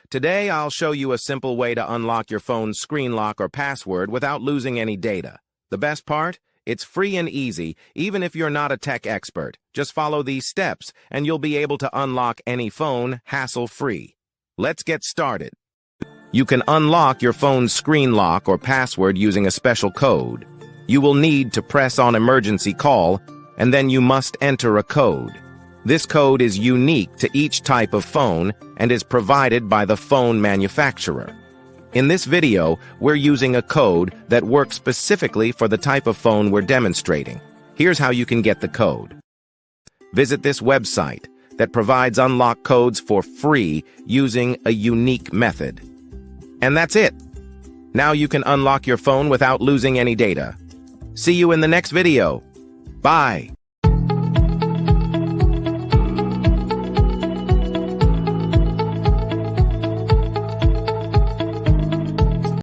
Today, I'll show you a simple way to unlock your phone's screen lock or password without losing any data. The best part? It's free and easy, even if you're not a tech expert. Just follow these steps, and you'll be able to unlock any phone hassle-free. Let's get started. You can unlock your phone's screen lock or password using a special code. You will need to press on emergency call, and then you must enter a code. This code is unique to each type of phone and is provided by the phone manufacturer. In this video, we're using a code that works specifically for the type of phone we're demonstrating. Here's how you can get the code. Visit this website that provides unlock codes for free using a unique method. And that's it. Now you can unlock your phone without losing any data. See you in the next video. Bye.